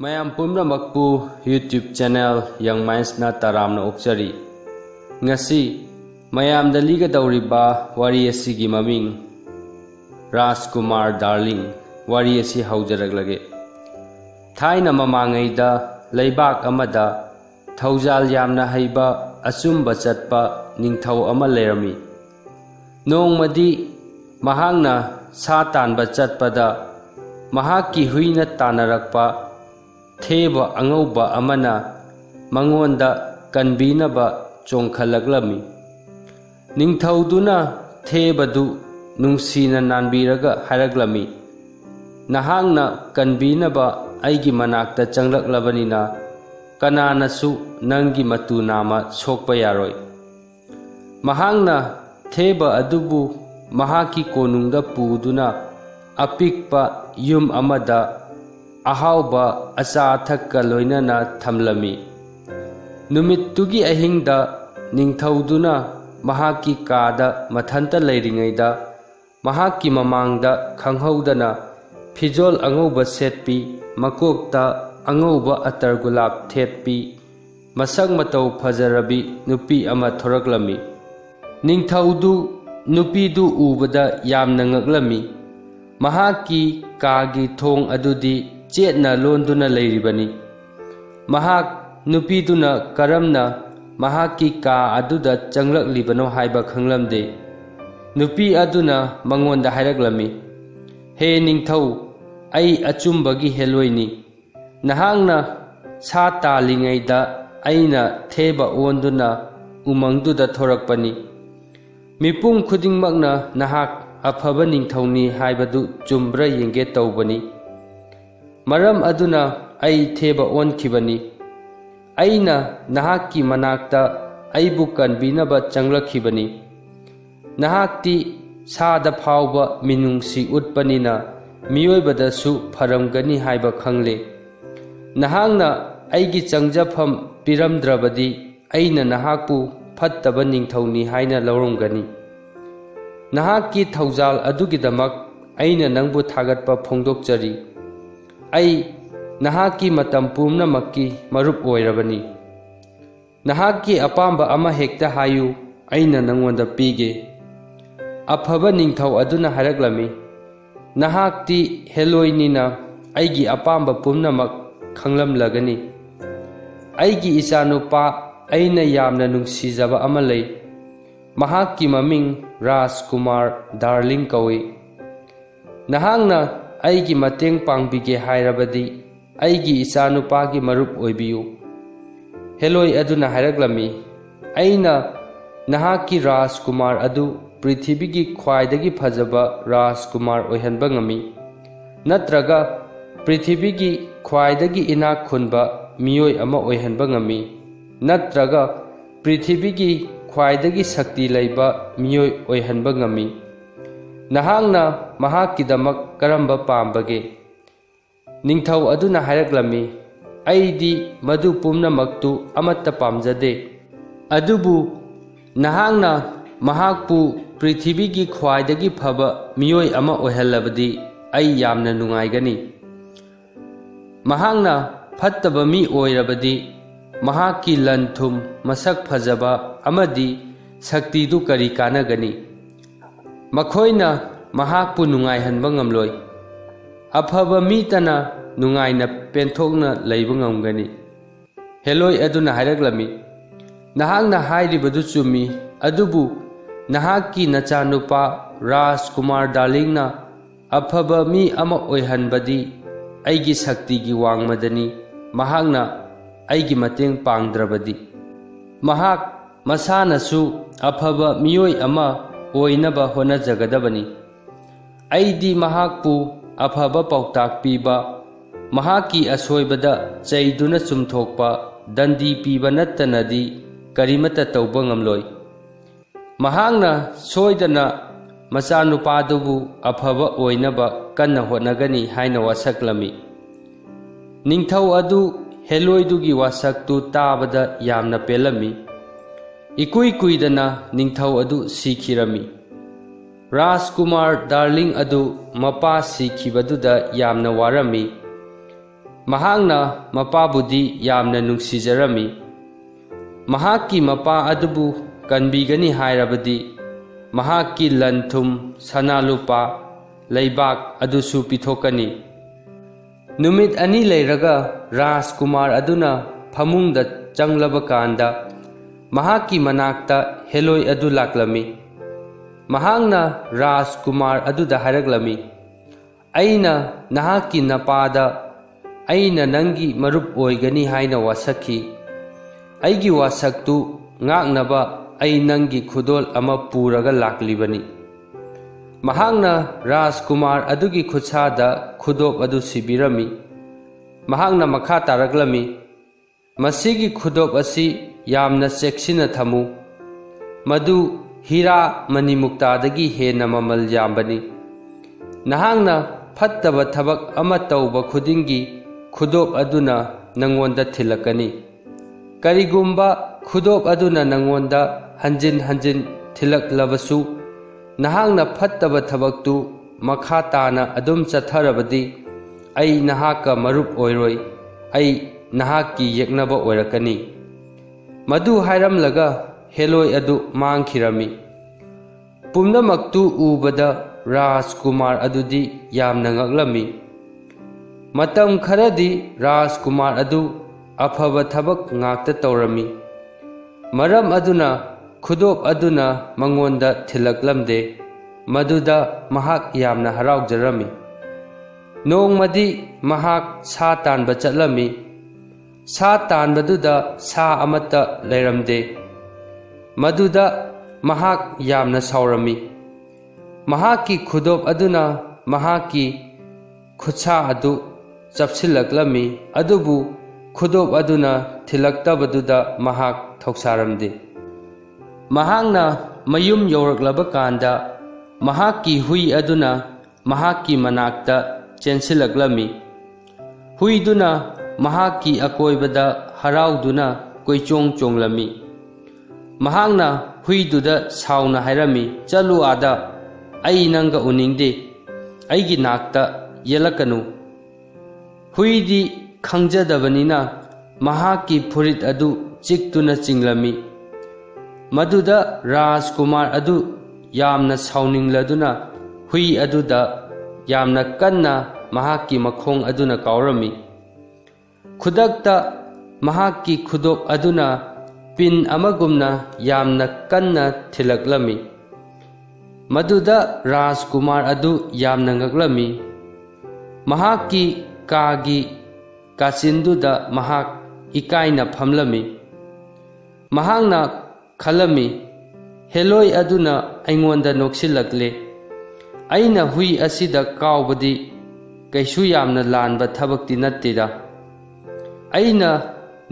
ꯃꯌꯥꯝ ꯄꯨꯝꯅꯃꯛꯄꯨ YouTube channel Young Minds na taramna okchari. Ngasi mayamda ligadawriba wari asigi maming Rajkumar Darling wari asi haujaraglage. Thaina mamangayda laibak amada thaujal yamna haiba asumba chatpa ningthau ama lerami. Nongmadi mahangna sa tanba chatpada mahaki huina tanarakpa Theba angauba amana mangonda kanbinaba chongkhalaglami. Ningthauduna thebadu nungsina nanbiraga haraglami. Nahangna kanbinaba aigi manakta changlaklabanina kananasu nangi matu nama sokpa yaroi. Mahangna theba adubu mahaki konungda puduna apikpa yum amada ahauba asa thakka loinana thamlami. Numittugi ahingda ningthauduna mahaki kada mathanta leiringaida mahaki mamangda khanghaudana phijol angauba setpi makokta angauba atar gulab thetpi masang matau phajarabi nupi ama thoraklami. Ningthaudu nupidu ubada yamna ngaklami. Mahaki kagi thong adudi chetna londuna leiribani. Mahak nupiduna karamna mahaki ka aduda changlaklibano haiba khanglamde. Nupi aduna mangonda hairaglami. He ningthau ai achumbagi heloini. Nahangna sa talingaida aina theba onduna umangduda thorakpani. Mipung khudingmakna nahak afaba ningthauni haibadu chumbra yenge tawbani. Maram aduna ai theba onkhibani. Aina nahaki manakta aibu kanbinaba changlakhibani. Nahakti sada phawba minungsi utpanina miyoibadasu pharamgani haiba khangle. Nahangna aigi changjafam piramdrabadi aina nahakpu phattaba ningthauni haina lawromgani. Nahaki thaujal adugidamak aina nangbu thagatpa phongdokchari. Ai nahaki matam pumnamakki marup oirabani. Nahaki apamba ama hekta hayu aina nangonda pige. Afaba ningthau aduna haraglami. Nahakti heloinina aigi apamba pumnamak khanglamlagani. Aigi ichanupa aina yamna nungsijaba ama lei. Mahaki maming Rajkumar Darling kawi. Nahangna aigi mateng pangbige hairabadi aigi ichanupagi marup oibiyu. Heloi aduna hairaglami. Aina nahaki Rajkumar adu prithibigi khwaidagi phajaba Rajkumar oihanba ngami. Natraga prithibigi khwaidagi inak khunba miyoi ama oihanba ngami. Natraga prithibigi khwaidagi sakti laiba miyoi oihanba ngami. Nahangna mahakidamak karamba pambage. Ningthau aduna hairaglami. Aidi madu pumnamaktu amatta pamjade. Adubu nahangna mahakpu prithibigi khwaidagi phaba miyoi ama oihalabadi ai yamna nungaigani. Mahangna phattaba mi oirabadi mahaki lanthum masak phajaba amadi saktidu kari kanagani. Makhoina mahakpu nungaihanba ngamloi. Afaba mitana nungaina penthokna leiba ngamgani. Heloi aduna hairaglami. Nahangna hairibadu chumi adubu nahaki nachanupa Rajkumar Darlingna afaba mi ama oihanbadi aigi saktigi wangmadani mahakna aigi mateng pangdrabadi. Mahak masanasu afaba miyoi ama oinaba honajagadabani. Aidi mahakpu afaba pautak piba mahaki asoibada chaiduna chumthokpa dandi piba nattanadi karimata tauba ngamloi. Mahangna soidana machanupadubu afaba oinaba kanna honagani haina wasaklami. Ningthau adu heloidugi wasaktu tabada yamna pelami. Ikui kuidana ningthau adu sikhirami. Rajkumar Darling adu mapa sikhibaduda yamna warami. ꯃꯍꯥꯛꯅ ꯃꯄꯥꯕꯨꯗꯤ ꯌꯥꯝꯅ ꯅꯨꯡꯁꯤꯖꯔꯝꯃꯤ꯫ ꯃꯍꯥꯛꯀꯤ ꯃꯄꯥ ꯑꯗꯨꯕꯨ ꯀꯟꯕꯤꯒꯅꯤ ꯍꯥꯏꯔꯕꯗꯤ ꯃꯍꯥꯛꯀꯤ ꯂꯟ ꯊꯨꯝ ꯁꯅꯥ ꯂꯨꯄꯥ ꯂꯩꯕꯥꯛ ꯑꯗꯨꯁꯨ ꯄꯤꯊꯣꯛꯀꯅꯤ꯫ ꯅꯨꯃꯤꯠ 2 ꯂꯩꯔꯒ ꯔꯥꯖꯀꯨꯃꯥꯔ ꯑꯗꯨꯅ ꯐꯃꯨꯡꯗ ꯆꯪꯂꯕ ꯀꯥꯟꯗ ꯃꯍꯥꯛꯀꯤ ꯃꯅꯥꯛꯇ ꯍꯦꯂꯣꯏ ꯑꯗꯨ ꯂꯥꯛꯂꯝꯃꯤ꯫ ꯃꯍꯥꯛꯅ ꯔꯥꯖꯀꯨꯃꯥꯔ ꯑꯗꯨꯗ ꯍꯥꯏꯔꯛꯂꯝꯃꯤ, "ꯑꯩꯅ ꯅꯍꯥꯛꯀꯤ ꯅꯄꯥꯗ ꯑꯩꯅ ꯅꯪꯒꯤ ꯃꯔꯨꯞ ꯑꯣꯏꯒꯅꯤ ꯍꯥꯏꯅ ꯋꯥꯁꯛꯈꯤ꯫ ꯑꯩꯒꯤ ꯋꯥꯁꯛꯇꯨ ꯉꯥꯛꯅꯕ ꯑꯩ ꯅꯪꯒꯤ ꯈꯨꯗꯣꯜ ꯑꯃ ꯄꯨꯔꯒ ꯂꯥꯛꯂꯤꯕꯅꯤ"꯫ ꯃꯍꯥꯛꯅ ꯔꯥꯖꯀꯨꯃꯥꯔ ꯑꯗꯨꯒꯤ ꯈꯨꯠꯁꯥꯗ ꯈꯨꯗꯣꯞ ꯑꯗꯨ ꯁꯤꯕꯤꯔꯝꯃꯤ꯫ ꯃꯍꯥꯛꯅ ꯃꯈꯥ ꯇꯥꯔꯛꯂꯝꯃꯤ, "ꯃꯁꯤꯒꯤ ꯈꯨꯗꯣꯞ ꯑꯁꯤ ꯌꯥꯝꯅ ꯆꯦꯛꯁꯤꯟꯅ ꯊꯝꯃꯨ꯫ ꯃꯗꯨ ꯍꯤꯔꯥ ꯃꯅꯤꯃꯨꯛꯇꯥꯗꯒꯤ ꯍꯦꯟꯅ ꯃꯃꯜ ꯌꯥꯝꯕꯅꯤ꯫ ꯅꯍꯥꯛꯅ ꯐꯠꯇꯕ ꯊꯕꯛ ꯑꯃ ꯇꯧꯕ ꯈꯨꯗꯤꯡꯒꯤ ꯈꯨꯗꯣꯞ ꯑꯗꯨꯅ ꯅꯪꯉꯣꯟꯗ ꯊꯤꯜꯂꯛꯀꯅꯤ꯫ ꯀꯔꯤꯒꯨꯝꯕ ꯈꯨꯗꯣꯞ ꯑꯗꯨꯅ ꯅꯪꯉꯣꯟꯗ ꯍꯟꯖꯤꯟ ꯍꯟꯖꯤꯟ ꯊꯤꯜꯂꯛꯂꯕꯁꯨ ꯅꯍꯥꯛꯅ ꯐꯠꯇꯕ ꯊꯕꯛꯇꯨ ꯃꯈꯥ తాꯅ ꯑꯗꯨꯝ ꯆꯠꯊꯔꯕꯗꯤ ꯑꯩ ꯅꯍꯥꯛꯀ ꯃꯔꯨꯞ ꯑꯣꯏꯔꯣꯏ, ꯑꯩ ꯅꯍꯥꯛꯀꯤ ꯌꯦꯛꯅꯕ ꯑꯣꯏꯔꯛꯀꯅꯤ"꯫ ꯃꯗꯨ ꯍꯥꯏꯔꯝꯂꯒ ꯍꯦꯂꯣꯏ ꯑꯗꯨ ꯃꯥꯡꯈꯤꯔꯝꯃꯤ꯫ ꯄꯨꯝꯅꯃꯛꯇꯨ ꯎꯕꯗ ꯔꯥꯖꯀꯨꯃꯥꯔ ꯑꯗꯨꯗꯤ ꯌꯥꯝꯅ ꯉꯛꯂꯝꯃꯤ꯫ ꯃꯇꯝ ꯈꯔꯗꯤ ꯔꯥꯖꯀꯨꯃꯥꯔ ꯑꯗꯨ ꯑꯐꯕ ꯊꯕꯛ ꯉꯥꯛꯇ ꯇꯧꯔꯝꯃꯤ꯫ ꯃꯔꯝ ꯑꯗꯨꯅ ꯈꯨꯗꯣꯞ ꯑꯗꯨꯅ ꯃꯉꯣꯟꯗ ꯊꯤꯜꯂꯛꯂꯝꯗꯦ꯫ ꯃꯗꯨꯗ ꯃꯍꯥꯛ ꯌꯥꯝꯅ ꯍꯔꯥꯎꯖꯔꯝꯃꯤ꯫ ꯅꯣꯡꯃꯗꯤ ꯃꯍꯥꯛ ꯁꯥ ꯇꯥꯟꯕ ꯆꯠꯂꯝꯃꯤ꯫ ꯁꯥ ꯇꯥꯟꯕꯗꯨꯗ ꯁꯥ ꯑꯃꯠꯇ ꯂꯩꯔꯝꯗꯦ꯫ ꯃꯗꯨꯗ ꯃꯍꯥꯛ ꯌꯥꯝꯅ ꯁꯥꯎꯔꯝꯃꯤ꯫ ꯃꯍꯥꯛꯀꯤ ꯈꯨꯗꯣꯞ ꯑꯗꯨꯅ ꯃꯍꯥꯛꯀꯤ ꯈꯨꯠꯁꯥ ꯑꯗꯨ ꯆꯞꯁꯤꯜꯂꯛꯂꯝꯃꯤ, ꯑꯗꯨꯕꯨ ꯈꯨꯗꯣꯞ ꯑꯗꯨꯅ ꯊꯤꯜꯂꯛꯇꯕꯗꯨꯗ ꯃꯍꯥꯛ ꯊꯧꯁꯥꯔꯝꯗꯦ꯫ ꯃꯍꯥꯛꯅ ꯃꯌꯨꯝ ꯌꯧꯔꯛꯂꯕ ꯀꯥꯟꯗ ꯃꯍꯥꯛꯀꯤ ꯍꯨꯏ ꯑꯗꯨꯅ ꯃꯍꯥꯛꯀꯤ ꯃꯅꯥꯛꯇ ꯆꯦꯟꯁꯤꯜꯂꯛꯂꯝꯃꯤ꯫ ꯍꯨꯏꯗꯨꯅ ꯃꯍꯥꯛꯀꯤ ꯑꯀꯣꯏꯕꯗ ꯍꯔꯥꯎꯗꯨꯅ ꯀꯣꯏꯆꯣꯡ ꯆꯣꯡꯂꯝꯃꯤ꯫ ꯃꯍꯥꯛꯅ ꯍꯨꯏꯗꯨꯗ ꯁꯥꯎꯅ ꯍꯥꯏꯔꯝꯃꯤ, "ꯆꯠꯂꯨ ꯑꯥꯗ, ꯑꯩ ꯅꯪꯒ ꯎꯅꯤꯡꯗꯦ, ꯑꯩꯒꯤ ꯅꯥꯛꯇ ꯌꯦꯠꯂꯛꯀꯅꯨ"꯫ ꯍꯨꯏꯗꯤ ꯈꯪꯖꯗꯕꯅꯤꯅ ꯃꯍꯥꯛꯀꯤ ꯐꯨꯔꯤꯠ ꯑꯗꯨ ꯆꯤꯛꯇꯨꯅ ꯆꯤꯡꯂꯝꯃꯤ꯫ ꯃꯗꯨꯗ ꯔꯥꯖꯀꯨꯃꯥꯔ ꯑꯗꯨ ꯌꯥꯝꯅ ꯁꯥꯎꯅꯤꯡꯂꯗꯨꯅ ꯍꯨꯏ ꯑꯗꯨꯗ ꯌꯥꯝꯅ ꯀꯟꯅ ꯃꯍꯥꯛꯀꯤ ꯃꯈꯣꯡ ꯑꯗꯨꯅ ꯀꯥꯎꯔꯝꯃꯤ꯫ ꯈꯨꯗꯛꯇ ꯃꯍꯥꯛꯀꯤ ꯈꯨꯗꯣꯞ ꯑꯗꯨꯅ ꯄꯤꯟ ꯑꯃꯒꯨꯝꯅ ꯌꯥꯝꯅ ꯀꯟꯅ ꯊꯤꯜꯂꯛꯂꯝꯃꯤ꯫ ꯃꯗꯨꯗ ꯔꯥꯖꯀꯨꯃꯥꯔ ꯑꯗꯨ ꯌꯥꯝꯅ ꯉꯛꯂꯝꯃꯤ꯫ ꯃꯍꯥꯛꯀꯤ ꯀꯥꯒꯤ ꯀꯥꯆꯤꯟꯗꯨꯗ ꯃꯍꯥꯛ ꯏꯀꯥꯏꯅ ꯐꯝꯂꯝꯃꯤ꯫ ꯃꯍꯥꯛꯅ ꯈꯜꯂꯝꯃꯤ, "ꯍꯦꯂꯣꯏ ꯑꯗꯨꯅ ꯑꯩꯉꯣꯟꯗ ꯅꯣꯛꯁꯤꯜꯂꯛꯂꯦ꯫ ꯑꯩꯅ ꯍꯨꯏ ꯑꯁꯤꯗ ꯀꯥꯎꯕꯗꯤ ꯀꯩꯁꯨ ꯌꯥꯝꯅ ꯂꯥꯟꯕ ꯊꯕꯛꯇꯤ ꯅꯠꯇꯦꯗ꯫ ꯑꯩꯅ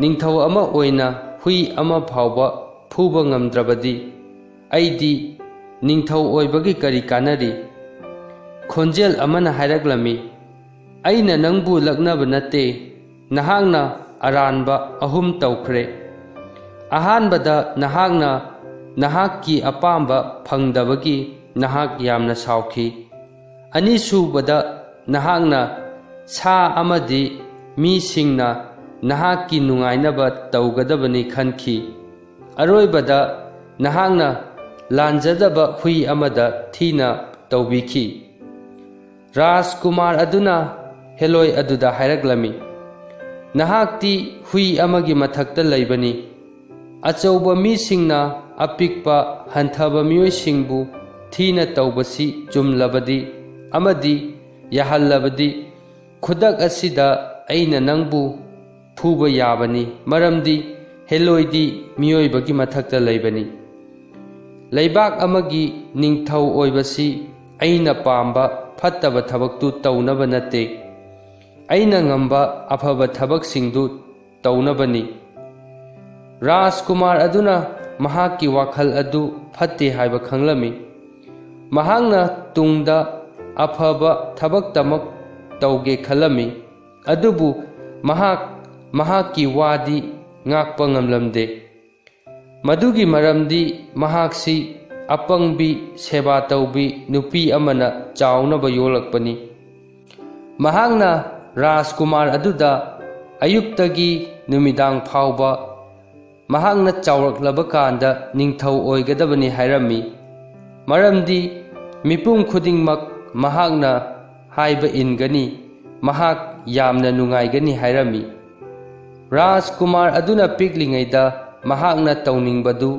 ꯅꯤꯡꯊꯧ ꯑꯃ ꯑꯣꯏꯅ ꯍꯨꯏ ꯑꯃ ꯐꯥꯎꯕ ꯐꯨꯕ ꯉꯝꯗ꯭ꯔꯕꯗꯤ ꯑꯩꯗꯤ ꯅꯤꯡꯊꯧ ꯑꯣꯏꯕꯒꯤ ꯀꯔꯤ ꯀꯥꯟꯅꯔꯤ"꯫ ꯈꯣꯟꯖꯦꯜ ꯑꯃꯅ ꯍꯥꯏꯔꯛꯂꯝꯃꯤ, "ꯑꯩꯅ ꯅꯪꯕꯨ ꯂꯛꯅꯕ ꯅꯠꯇꯦ, ꯅꯍꯥꯛꯅ ꯑꯔꯥꯟꯕ 3 ꯇꯧꯈ꯭ꯔꯦ꯫ ꯑꯍꯥꯟꯕꯗ ꯅꯍꯥꯛꯅ ꯅꯍꯥꯛꯀꯤ ꯑꯄꯥꯝꯕ ꯐꯪꯗꯕꯒꯤ ꯅꯍꯥꯛ ꯌꯥꯝꯅ ꯁꯥꯎꯈꯤ꯫ ꯑꯅꯤꯁꯨꯕꯗ ꯅꯍꯥꯛꯅ ꯁꯥ ꯑꯃꯗꯤ ꯃꯤꯁꯤꯡꯅ ꯅꯍꯥꯛꯀꯤ ꯅꯨꯡꯉꯥꯏꯅꯕ ꯇꯧꯒꯗꯕꯅꯤ ꯈꯟꯈꯤ꯫ ꯑꯔꯣꯏꯕꯗ ꯅꯍꯥꯛꯅ ꯂꯥꯟꯖꯗꯕ ꯍꯨꯏ ꯑꯃꯗ ꯊꯤꯅ ꯇꯧꯕꯤꯈꯤ"꯫ ꯔꯥꯖꯀꯨꯃꯥꯔ ꯑꯗꯨꯅ ꯍꯦꯂꯣꯏ ꯑꯗꯨꯗ ꯍꯥꯏꯔꯛꯂꯝꯃꯤ, "ꯅꯍꯥꯛꯇꯤ ꯍꯨꯏ ꯑꯃꯒꯤ ꯃꯊꯛꯇ ꯂꯩꯕꯅꯤ꯫ ꯑꯆꯧꯕ ꯃꯤꯁꯤꯡꯅ ꯑꯄꯤꯛꯄ ꯍꯟꯊꯕ ꯃꯤꯑꯣꯏꯁꯤꯡꯕꯨ ꯊꯤꯅ ꯇꯧꯕꯁꯤ ꯆꯨꯝꯂꯕꯗꯤ ꯑꯃꯗꯤ ꯌꯥꯍꯜꯂꯕꯗꯤ ꯈꯨꯗꯛ ꯑꯁꯤꯗ ꯑꯩꯅ ꯅꯪꯕꯨ ꯐꯨꯕ ꯌꯥꯕꯅꯤ, ꯃꯔꯝꯗꯤ ꯍꯦꯂꯣꯏꯗꯤ ꯃꯤꯑꯣꯏꯕꯒꯤ ꯃꯊꯛꯇ ꯂꯩꯕꯅꯤ꯫ ꯂꯩꯕꯥꯛ ꯑꯃꯒꯤ ꯅꯤꯡꯊꯧ ꯑꯣꯏꯕꯁꯤ ꯑꯩꯅ ꯄꯥꯝꯕ ꯐꯠꯇꯕ ꯊꯕꯛꯇꯨ ꯇꯧꯅꯕ ꯅꯠꯇꯦ, ꯑꯩꯅ ꯉꯝꯕ ꯑꯐꯕ ꯊꯕꯛꯁꯤꯡꯗꯨ ꯇꯧꯅꯕꯅꯤ"꯫ ꯔꯥꯖꯀꯨꯃꯥꯔ ꯑꯗꯨꯅ ꯃꯍꯥꯛꯀꯤ ꯋꯥꯈꯜ ꯑꯗꯨ ꯐꯠꯇꯦ ꯍꯥꯏꯕ ꯈꯪꯂꯝꯃꯤ꯫ ꯃꯍꯥꯛꯅ ꯇꯨꯡꯗ ꯑꯐꯕ ꯊꯕꯛꯇꯃꯛ ꯇꯧꯒꯦ ꯈꯜꯂꯝꯃꯤ, ꯑꯗꯨꯕꯨ ꯃꯍꯥꯛꯀꯤ ꯋꯥꯗꯤ ꯉꯥꯛꯄ ꯉꯝꯂꯝꯗꯦ꯫ ꯃꯗꯨꯒꯤ ꯃꯔꯝꯗꯤ ꯃꯍꯥꯛꯁꯤ ꯑꯄꯪꯕꯤ ꯁꯦꯕꯥ ꯇꯧꯕꯤ ꯅꯨꯄꯤ ꯑꯃꯅ ꯆꯥꯎꯅꯕ ꯌꯣꯛꯂꯛꯄꯅꯤ꯫ ꯃꯍꯥꯛꯅ ꯔꯥꯖꯀꯨꯃꯥꯔ ꯑꯗꯨꯗ ꯑꯌꯨꯛꯇꯒꯤ ꯅꯨꯃꯤꯗꯥꯡ ꯐꯥꯎꯕ ꯃꯍꯥꯛꯅ ꯆꯥꯎꯔꯛꯂꯕ ꯀꯥꯟꯗ ꯅꯤꯡꯊꯧ ꯑꯣꯏꯒꯗꯕꯅꯤ ꯍꯥꯏꯔꯝꯃꯤ, ꯃꯔꯝꯗꯤ ꯃꯤꯄꯨꯝ ꯈꯨꯗꯤꯡꯃꯛ ꯃꯍꯥꯛꯅ ꯍꯥꯏꯕ ꯏꯟꯒꯅꯤ, ꯃꯍꯥꯛ ꯌꯥꯝꯅ ꯅꯨꯡꯉꯥꯏꯒꯅꯤ ꯍꯥꯏꯔꯝꯃꯤ꯫ ꯔꯥꯖꯀꯨꯃꯥꯔ ꯑꯗꯨꯅ ꯄꯤꯛꯂꯤꯉꯩꯗ ꯃꯍꯥꯛꯅ ꯇꯧꯅꯤꯡꯕꯗꯨ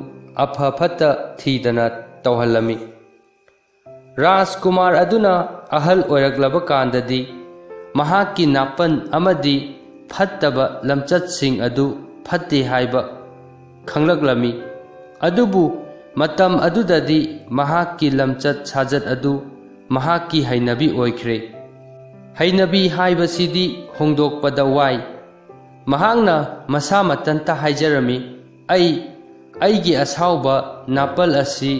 ꯑꯐ ꯐꯠꯇ ꯊꯤꯗꯅ ꯇꯧꯍꯜꯂꯝꯃꯤ꯫ ꯔꯥꯖꯀꯨꯃꯥꯔ ꯑꯗꯨꯅ ꯑꯍꯜ ꯑꯣꯏꯔꯛꯂꯕ ꯀꯥꯟꯗꯗꯤ ꯃꯍꯥꯛꯀꯤ ꯅꯥꯄꯟ ꯑꯃꯗꯤ ꯐꯠꯇꯕ ꯂꯝꯆꯠꯁꯤꯡ ꯑꯗꯨ ꯐꯠꯇꯦ ꯍꯥꯏꯕ ꯈꯪꯂꯛꯂꯝꯃꯤ꯫ ꯑꯗꯨꯕꯨ ꯃꯇꯝ ꯑꯗꯨꯗꯗꯤ ꯃꯍꯥꯛꯀꯤ ꯂꯝꯆꯠ ꯁꯥꯖꯠ ꯑꯗꯨ ꯃꯍꯥꯛꯀꯤ ꯍꯩꯅꯕꯤ ꯑꯣꯏꯈ꯭ꯔꯦ꯫ ꯍꯩꯅꯕꯤ ꯍꯥꯏꯕꯁꯤꯗꯤ ꯍꯣꯡꯗꯣꯛꯄꯗ ꯋꯥꯏ꯫ ꯃꯍꯥꯛꯅ ꯃꯁꯥ ꯃꯊꯟꯇ ꯍꯥꯏꯖꯔꯝꯃꯤ, ꯑꯩꯒꯤ ꯑꯁꯥꯎꯕ ꯅꯥꯄꯜ ꯑꯁꯤ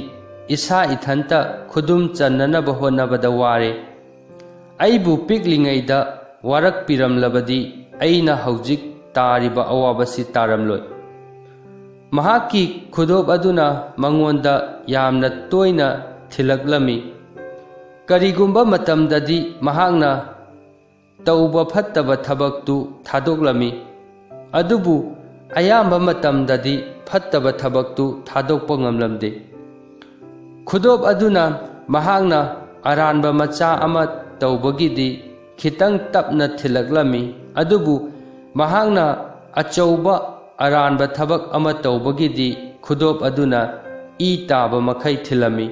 ꯏꯁꯥ ꯏꯊꯟꯇ ꯈꯨꯗꯨꯝ ꯆꯟꯅꯅꯕ ꯍꯣꯠꯅꯕꯗ ꯋꯥꯔꯦ꯫ ꯑꯩꯕꯨ ꯄꯤꯛꯂꯤꯉꯩꯗ ꯋꯥꯔꯛꯄꯤꯔꯝꯂꯕꯗꯤ ꯑꯩꯅ ꯍꯧꯖꯤꯛ ꯇꯥꯔꯤꯕ ꯑꯋꯥꯕꯁꯤ ꯇꯥꯔꯝꯂꯣꯏ꯫ ꯃꯍꯥꯛꯀꯤ ꯈꯨꯗꯣꯞ ꯑꯗꯨꯅ ꯃꯉꯣꯟꯗ ꯌꯥꯝꯅ ꯇꯣꯏꯅ ꯊꯤꯜꯂꯛꯂꯝꯃꯤ꯫ ꯀꯔꯤꯒꯨꯝꯕ ꯃꯇꯝꯗꯗꯤ ꯃꯍꯥꯛꯅ ꯇꯧꯕ ꯐꯠꯇꯕ ꯊꯕꯛꯇꯨ ꯊꯥꯗꯣꯛꯂꯝꯃꯤ, ꯑꯗꯨꯕꯨ ꯑꯌꯥꯝꯕ ꯃꯇꯝꯗꯗꯤ ꯐꯠꯇꯕ ꯊꯕꯛꯇꯨ ꯊꯥꯗꯣꯛꯄ ꯉꯝꯂꯝꯗꯦ꯫ ꯈꯨꯗꯣꯞ ꯑꯗꯨꯅ ꯃꯍꯥꯛꯅ ꯑꯔꯥꯟꯕ ꯃꯆꯥ ꯑꯃ ꯇꯧꯕꯒꯤꯗꯤ ꯈꯤꯇꯪ ꯇꯞꯅ ꯊꯤꯜꯂꯛꯂꯝꯃꯤ, ꯑꯗꯨꯕꯨ ꯃꯍꯥꯛꯅ ꯑꯆꯧꯕ ꯑꯔꯥꯟꯕ ꯊꯕꯛ ꯑꯃ ꯇꯧꯕꯒꯤꯗꯤ ꯈꯨꯗꯣꯞ ꯑꯗꯨꯅ ꯏ ꯇꯥꯕ ꯃꯈꯩ ꯊꯤꯜꯂꯝꯃꯤ꯫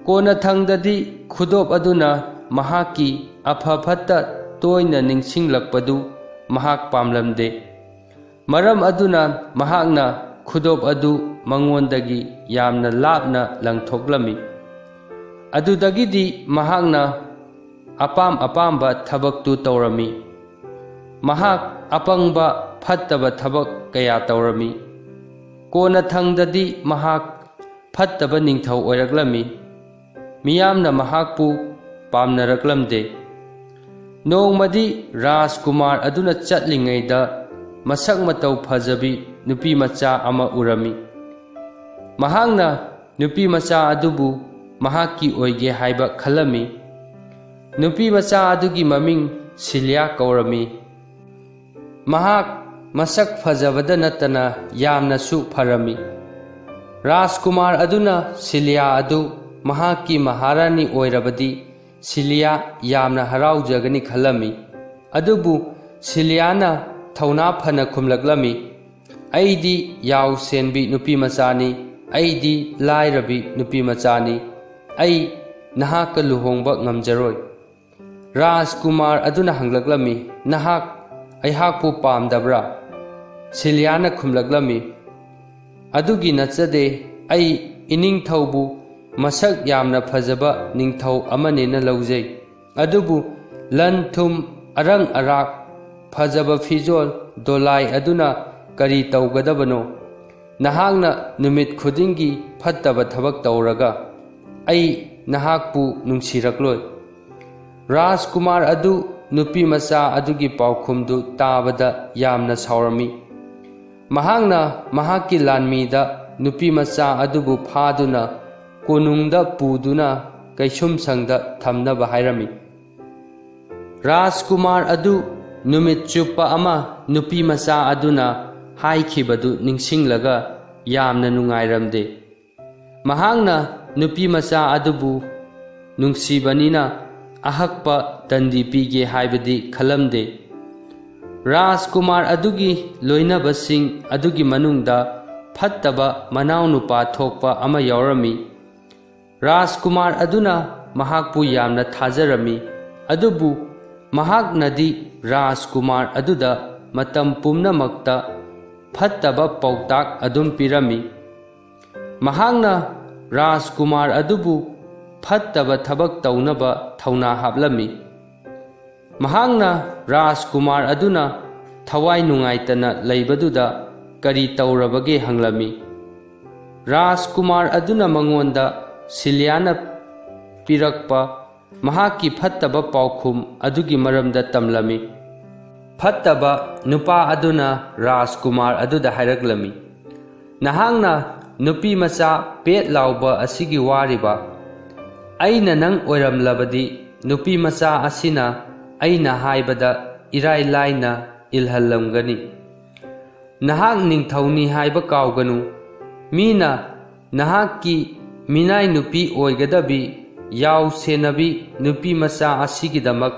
ꯀꯣꯟꯅꯊꯪꯗꯗꯤ ꯈꯨꯗꯣꯞ ꯑꯗꯨꯅ ꯃꯍꯥꯛꯀꯤ ꯑꯐ ꯐꯠꯇ ꯇꯣꯏꯅ ꯅꯤꯡꯁꯤꯡꯂꯛꯄꯗꯨ ꯃꯍꯥꯛ ꯄꯥꯝꯂꯝꯗꯦ꯫ ꯃꯔꯝ ꯑꯗꯨꯅ ꯃꯍꯥꯛꯅ ꯈꯨꯗꯣꯞ ꯑꯗꯨ ꯃꯉꯣꯟꯗꯒꯤ ꯌꯥꯝꯅ ꯂꯥꯞꯅ ꯂꯪꯊꯣꯛꯂꯝꯃꯤ꯫ ꯑꯗꯨꯗꯒꯤꯗꯤ ꯃꯍꯥꯛꯅ ꯑꯄꯥꯝꯕ ꯊꯕꯛꯇꯨ ꯇꯧꯔꯝꯃꯤ꯫ ꯃꯍꯥꯛ ꯑꯄꯪꯕ ꯐꯠꯇꯕ ꯊꯕꯛ ꯀꯌా ꯇꯧꯔꯝꯃꯤ꯫ ꯀꯣꯟꯅꯊꯪꯗꯗꯤ ꯃꯍꯥꯛ ꯐꯠꯇꯕ ꯅꯤꯡꯊꯧ ꯑꯣꯏꯔꯛꯂꯝꯃꯤ꯫ ꯃꯤꯌꯥꯝꯅ ꯃꯍꯥꯛꯄꯨ ꯄꯥꯝꯅꯔꯛꯂꯝꯗꯦ꯫ ꯅꯣꯡꯃꯗꯤ ꯔꯥꯖꯀꯨꯃꯥꯔ ꯑꯗꯨꯅ ꯆꯠꯂꯤꯉꯩꯗ ꯃꯁꯛ ꯃꯇꯧ ꯐꯖꯕꯤ ꯅꯨꯄꯤ ꯃꯆꯥ ꯑꯃ ꯎꯔꯝꯃꯤ꯫ ꯃꯍꯥꯛꯅ ꯅꯨꯄꯤ ꯃꯆꯥ ꯑꯗꯨꯕꯨ ꯃꯍꯥꯛꯀꯤ ꯑꯣꯏꯒꯦ ꯍꯥꯏꯕ ꯈꯜꯂꯝꯃꯤ꯫ ꯅꯨꯄꯤ ꯃꯆꯥ ꯑꯗꯨꯒꯤ ꯃꯃꯤꯡ ꯁꯤꯂꯤꯌꯥ ꯀꯧꯔꯝꯃꯤ꯫ ꯃꯍꯥꯛ ꯃꯁꯛ ꯐꯖꯕꯗ ꯅꯠꯇꯅ ꯌꯥꯝꯅꯁꯨ ꯐꯔꯝꯃꯤ꯫ ꯔꯥꯖꯀꯨꯃꯥꯔ ꯑꯗꯨꯅ ꯁꯤꯂꯤꯌꯥ ꯑꯗꯨ ꯃꯍꯥꯛꯀꯤ ꯃꯍꯥꯔꯥꯅꯤ ꯑꯣꯏꯔꯕꯗꯤ ꯁꯤꯂꯤꯌꯥ ꯌꯥꯝꯅ ꯍꯔꯥꯎꯖꯒꯅꯤ ꯈꯜꯂꯝꯃꯤ꯫ ꯑꯗꯨꯕꯨ ꯁꯤꯂꯤꯌꯥꯅ ꯊꯧꯅꯥ ꯐꯅ ꯈꯨꯝꯂꯛꯂꯝꯃꯤ, ꯑꯩꯗꯤ ꯌꯥꯎ ꯁꯦꯟꯕꯤ ꯅꯨꯄꯤ ꯃꯆꯥꯅꯤ, ꯑꯩꯗꯤ ꯂꯥꯏꯔꯕꯤ ꯅꯨꯄꯤ ꯃꯆꯥꯅꯤ, ꯑꯩ ꯅꯍꯥꯛꯀ ꯂꯨꯍꯣꯡꯕ ꯉꯝꯖꯔꯣꯏ꯫ ꯔꯥꯖꯀꯨꯃꯥꯔ ꯑꯗꯨꯅ ꯍꯪꯂꯛꯂꯝꯃꯤ, ꯅꯍꯥꯛ ꯑꯩꯍꯥꯛꯄꯨ ꯄꯥꯝꯗꯕ꯭ꯔꯥ? ꯁꯤꯂꯤꯌꯥꯅ ꯈꯨꯝꯂꯛꯂꯝꯃꯤ, ꯑꯗꯨꯒꯤ ꯅꯠꯆꯗꯦ, ꯑꯩ ꯏꯅꯤꯡꯊꯧꯕꯨ ꯃꯁꯛ ꯌꯥꯝꯅ ꯐꯖꯕ ꯅꯤꯡꯊꯧ ꯑꯃꯅꯦꯅ ꯂꯧꯖꯩ, ꯑꯗꯨꯕꯨ ꯂꯟ ꯊꯨꯝ ꯑꯔꯪ ꯑꯔꯥꯛ ꯐꯖꯕ ꯐꯤꯖꯣꯜ ꯗꯣꯂꯥꯏ ꯑꯗꯨꯅ ꯀꯔꯤ ꯇꯧꯒꯗꯕꯅꯣ? ꯅꯍꯥꯛꯅ ꯅꯨꯃꯤꯠ ꯈꯨꯗꯤꯡꯒꯤ ꯐꯠꯇꯕ ꯊꯕꯛ ꯇꯧꯔꯒ ꯑꯩ ꯅꯍꯥꯛꯄꯨ ꯅꯨꯡꯁꯤꯔꯛꯂꯣꯏ꯫ ꯔꯥꯖꯀꯨꯃꯥꯔ ꯑꯗꯨ ꯅꯨꯄꯤ ꯃꯆꯥ ꯑꯗꯨꯒꯤ ꯄꯥꯎꯈꯨꯝꯗꯨ ꯇꯥꯕꯗ ꯌꯥꯝꯅ ꯁꯥꯎꯔꯝꯃꯤ꯫ ꯃꯍꯥꯛꯅ ꯃꯍꯥꯛꯀꯤ ꯂꯥꯟꯃꯤꯗ ꯅꯨꯄꯤ ꯃꯆꯥ ꯑꯗꯨꯕꯨ ꯐꯥꯗꯨꯅ ꯀꯣꯅꯨꯡꯗ ꯄꯨꯗꯨꯅ ꯀꯩꯁꯨꯝꯁꯪꯗ ꯊꯝꯅꯕ ꯍꯥꯏꯔꯝꯃꯤ꯫ ꯔꯥꯖꯀꯨꯃꯥꯔ ꯑꯗꯨ ꯅꯨꯃꯤꯠ ꯆꯨꯞꯄ ꯑꯃ ꯅꯨꯄꯤ ꯃꯆꯥ ꯑꯗꯨꯅ ꯍꯥꯏꯈꯤꯕꯗꯨ ꯅꯤꯡꯁꯤꯡꯂꯒ ꯌꯥꯝꯅ ꯅꯨꯡꯉꯥꯏꯔꯝꯗꯦ꯫ ꯃꯍꯥꯛꯅ ꯅꯨꯄꯤ ꯃꯆా ꯑꯗꯨꯕꯨ ꯅꯨꯡꯁꯤꯕꯅꯤꯅ ꯑꯍꯛꯄ ꯗꯟꯗꯤ ꯄꯤꯒꯦ ꯍꯥꯏꯕꯗꯤ ꯈꯜꯂꯝꯗꯦ꯫ ꯔꯥꯖꯀꯨꯃꯥꯔ ꯑꯗꯨꯒꯤ ꯂꯣꯏꯅꯕꯁꯤꯡ ꯑꯗꯨꯒꯤ ꯃꯅꯨꯡꯗ ꯐꯠꯇꯕ ꯃꯅꯥꯎꯅꯨꯄꯥ ꯊꯣꯛꯄ ꯑꯃ ꯌꯥꯎꯔꯝꯃꯤ꯫ ꯔꯥꯖꯀꯨꯃꯥꯔ ꯑꯗꯨꯅ ꯃꯍꯥꯛꯄꯨ ꯌꯥꯝꯅ ꯊꯥꯖꯔꯝꯃꯤ, ꯑꯗꯨꯕꯨ ꯃꯍꯥꯛꯅꯗꯤ ꯔꯥꯖꯀꯨꯃꯥꯔ ꯑꯗꯨꯗ ꯃꯇꯝ ꯄꯨꯝꯅꯃꯛꯇ ꯐꯠꯇꯕ ꯄꯥꯎꯇꯥꯛ ꯑꯗꯨꯝ ꯄꯤꯔꯝꯃꯤ꯫ ꯃꯍꯥꯛꯅ ꯔꯥꯖꯀꯨꯃꯥꯔ ꯑꯗꯨꯕꯨ ꯐꯠꯇꯕ ꯊꯕꯛ ꯇꯧꯅꯕ ꯊꯧꯅꯥ ꯍꯥꯞꯂꯝꯃꯤ꯫ ꯃꯍꯥꯛꯅ ꯔꯥꯖꯀꯨꯃꯥꯔ ꯑꯗꯨꯅ ꯊꯋꯥꯏ ꯅꯨꯡꯉꯥꯏꯇꯅ ꯂꯩꯕꯗꯨꯗ ꯀꯔꯤ ꯇꯧꯔꯕꯒꯦ ꯍꯪꯂꯝꯃꯤ꯫ ꯔꯥꯖꯀꯨꯃꯥꯔ ꯑꯗꯨꯅ ꯃꯉꯣꯟꯗ ꯁꯤꯂꯤꯌꯥꯅ ꯄꯤꯔꯛꯄ ꯃꯍꯥꯛꯀꯤ ꯐꯠꯇꯕ ꯄꯥꯎꯈꯨꯝ ꯑꯗꯨꯒꯤ ꯃꯔꯝꯗ ꯇꯝꯂꯝꯃꯤ꯫ ꯐꯠꯇꯕ ꯅꯨꯄꯥ ꯑꯗꯨꯅ ꯔꯥꯖꯀꯨꯃꯥꯔ ꯑꯗꯨꯗ ꯍꯥꯏꯔꯛꯂꯝꯃꯤ, ꯅꯍꯥꯛꯅ ꯅꯨꯄꯤ ꯃꯆꯥ ꯄꯦꯠ ꯂꯥꯎꯕ ꯑꯁꯤꯒꯤ ꯋꯥꯔꯤꯕ? ꯑꯩꯅ ꯅꯪ ꯑꯣꯏꯔꯝꯂꯕꯗꯤ ꯅꯨꯄꯤ ꯃꯆꯥ ꯑꯁꯤꯅ ꯑꯩꯅ ꯍꯥꯏꯕꯗ ꯏꯔꯥꯏ ꯂꯥꯏꯅ ꯏꯜꯍꯜꯂꯝꯒꯅꯤ꯫ ꯅꯍꯥꯛ ꯅꯤꯡꯊꯧꯅꯤ ꯍꯥꯏꯕ ꯀꯥꯎꯒꯅꯨ꯫ ꯃꯤꯅ ꯅꯍꯥꯛꯀꯤ ꯃꯤꯅꯥꯏ ꯅꯨꯄꯤ ꯑꯣꯏꯒꯗꯕꯤ ꯌꯥꯎ ꯁꯦꯟꯅꯕꯤ ꯅꯨꯄꯤ ꯃꯆꯥ ꯑꯁꯤꯒꯤꯗꯃꯛ